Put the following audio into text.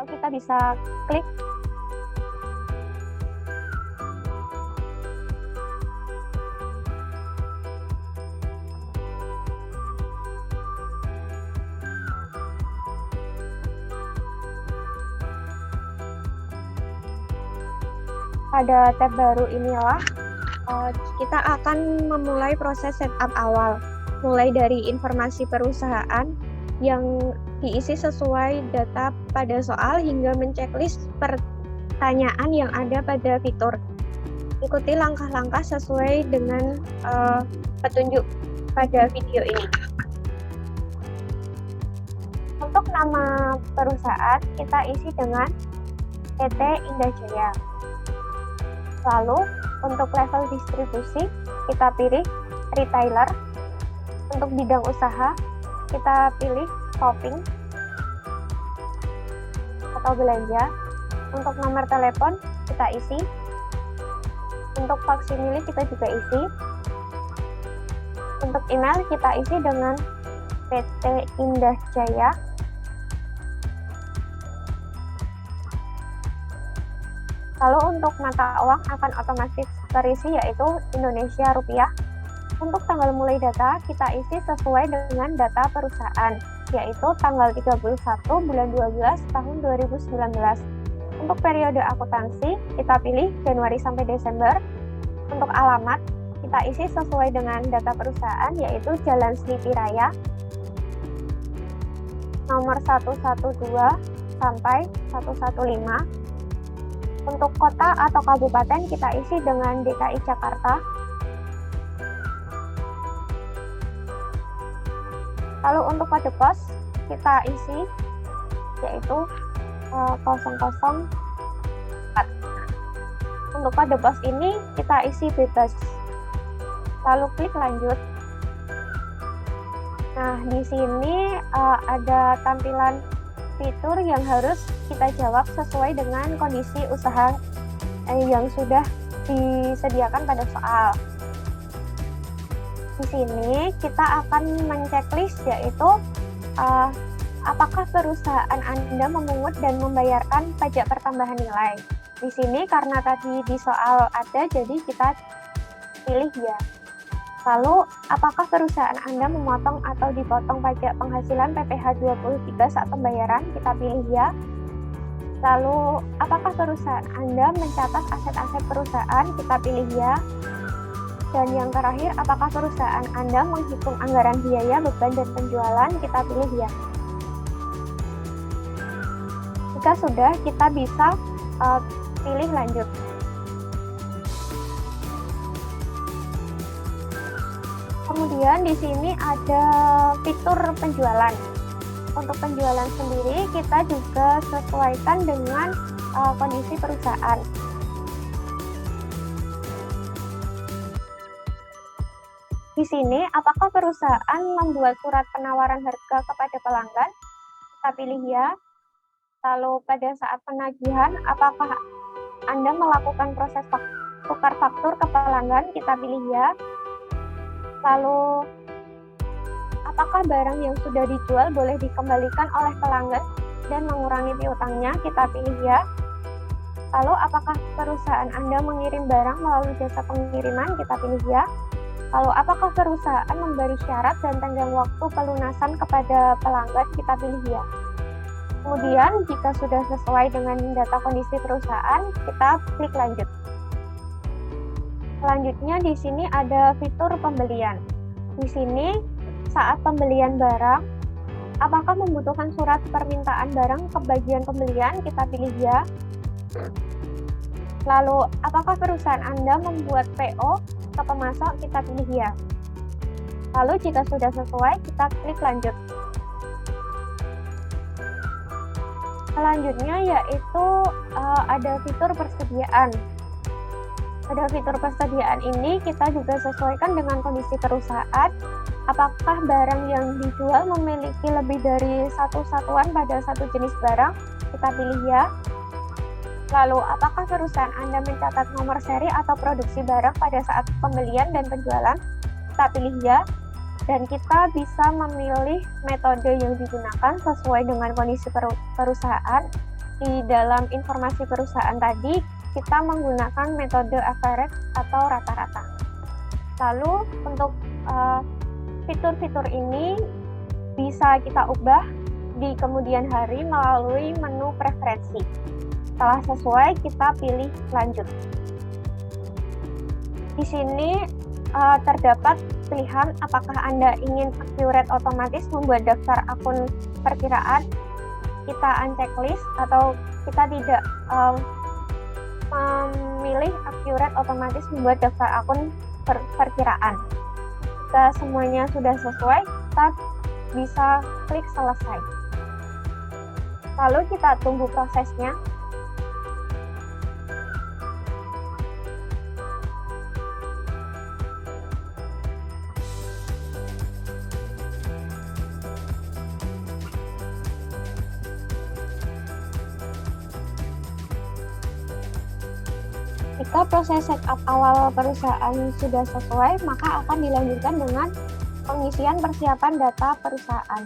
Kita bisa klik pada tab baru inilah kita akan memulai proses setup awal, mulai dari informasi perusahaan yang diisi sesuai data pada soal hingga menceklis pertanyaan yang ada pada fitur. Ikuti langkah-langkah sesuai dengan petunjuk pada video ini. Untuk nama perusahaan kita isi dengan PT Indah Jaya. Lalu untuk level distribusi kita pilih retailer. Untuk bidang usaha kita pilih shopping atau belanja. Untuk nomor telepon kita isi. Untuk faksimile kita juga isi. Untuk email kita isi dengan PT Indah Jaya. Lalu untuk mata uang akan otomatis terisi yaitu Indonesia Rupiah. Untuk tanggal mulai data kita isi sesuai dengan data perusahaan, yaitu tanggal 31 bulan 12 tahun 2019. Untuk periode akuntansi kita pilih Januari sampai Desember. Untuk alamat kita isi sesuai dengan data perusahaan yaitu Jalan Selipi Raya nomor 112 sampai 115. Untuk kota atau kabupaten kita isi dengan DKI Jakarta. Lalu untuk kode pos kita isi yaitu 004. Untuk kode pos ini kita isi bebas. Lalu klik lanjut. Nah, di sini ada tampilan fitur yang harus kita jawab sesuai dengan kondisi usaha yang sudah disediakan pada soal. Di sini kita akan menceklis yaitu apakah perusahaan Anda memungut dan membayarkan pajak pertambahan nilai. Di sini karena tadi di soal ada, jadi kita pilih ya. Lalu, apakah perusahaan Anda memotong atau dipotong pajak penghasilan PPh 23 saat pembayaran? Kita pilih ya. Lalu, apakah perusahaan Anda mencatat aset-aset perusahaan? Kita pilih ya. Dan yang terakhir, apakah perusahaan Anda menghitung anggaran biaya, beban, dan penjualan? Kita pilih ya. Jika sudah, kita bisa pilih lanjut. Kemudian di sini ada fitur penjualan. Untuk penjualan sendiri kita juga sesuaikan dengan kondisi perusahaan. Di sini apakah perusahaan membuat surat penawaran harga kepada pelanggan? Kita pilih ya. Lalu pada saat penagihan apakah Anda melakukan proses tukar faktur ke pelanggan? Kita pilih ya. Lalu, apakah barang yang sudah dijual boleh dikembalikan oleh pelanggan dan mengurangi piutangnya? Kita pilih ya. Lalu, apakah perusahaan Anda mengirim barang melalui jasa pengiriman? Kita pilih ya. Lalu, apakah perusahaan memberi syarat dan tenggang waktu pelunasan kepada pelanggan? Kita pilih ya. Kemudian, jika sudah sesuai dengan data kondisi perusahaan, kita klik lanjut. Selanjutnya di sini ada fitur pembelian. Di sini saat pembelian barang, apakah membutuhkan surat permintaan barang ke bagian pembelian? Kita pilih ya. Lalu apakah perusahaan Anda membuat PO ke pemasok? Kita pilih ya. Lalu jika sudah sesuai, kita klik lanjut. Selanjutnya yaitu ada fitur persediaan. Pada fitur persediaan ini kita juga sesuaikan dengan kondisi perusahaan. Apakah barang yang dijual memiliki lebih dari satu satuan pada satu jenis barang? Kita pilih ya. Lalu, apakah perusahaan Anda mencatat nomor seri atau produksi barang pada saat pembelian dan penjualan? Kita pilih ya. Dan kita bisa memilih metode yang digunakan sesuai dengan kondisi perusahaan. Di dalam informasi perusahaan tadi, kita menggunakan metode average atau rata-rata. Lalu untuk fitur-fitur ini bisa kita ubah di kemudian hari melalui menu preferensi. Setelah sesuai, kita pilih lanjut. Di sini terdapat pilihan apakah Anda ingin accurate otomatis membuat daftar akun perkiraan, kita unchecklist, atau kita tidak memilih accurate otomatis membuat daftar akun perkiraan. Jika semuanya sudah sesuai, kita bisa klik selesai. Lalu kita tunggu prosesnya. Jika proses setup awal perusahaan sudah sesuai, maka akan dilanjutkan dengan pengisian persiapan data perusahaan.